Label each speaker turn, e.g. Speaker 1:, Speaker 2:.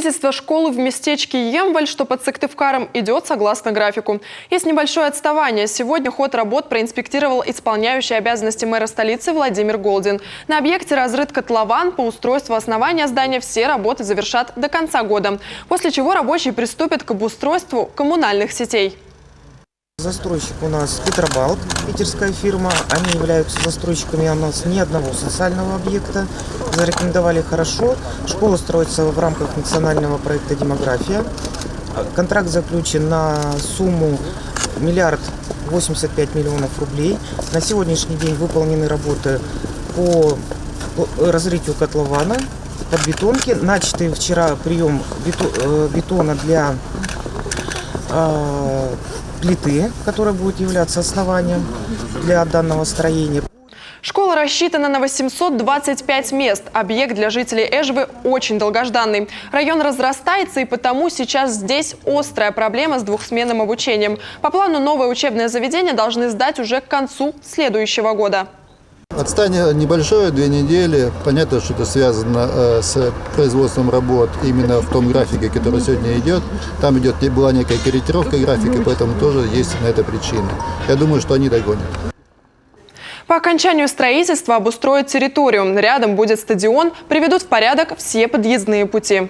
Speaker 1: Строительство школы в местечке Емваль, что под Сыктывкаром, идет согласно графику. Есть небольшое отставание. Сегодня ход работ проинспектировал исполняющий обязанности мэра столицы Владимир Голдин. На объекте разрыт котлован. По устройству основания здания все работы завершат до конца года. После чего рабочие приступят к обустройству коммунальных сетей.
Speaker 2: Застройщик у нас Петробалт, питерская фирма. Они являются застройщиками у нас ни одного социального объекта. Зарекомендовали хорошо. Школа строится в рамках национального проекта «Демография». Контракт заключен на сумму 1 085 000 000 рублей. На сегодняшний день выполнены работы по разрытию котлована, подбетонки. Начатый вчера прием бетона для плиты, которая будет являться основанием для данного строения.
Speaker 1: Школа рассчитана на 825 мест. Объект для жителей Эжвы очень долгожданный. Район разрастается, и потому сейчас здесь острая проблема с двухсменным обучением. По плану новое учебное заведение должны сдать уже к концу следующего года.
Speaker 3: Отстание небольшое, 2 недели. Понятно, что это связано с производством работ именно в том графике, который сегодня идет. Там была некая корректировка графика, поэтому тоже есть на это причина. Я думаю, что они догонят.
Speaker 1: По окончанию строительства обустроят территорию. Рядом будет стадион, приведут в порядок все подъездные пути.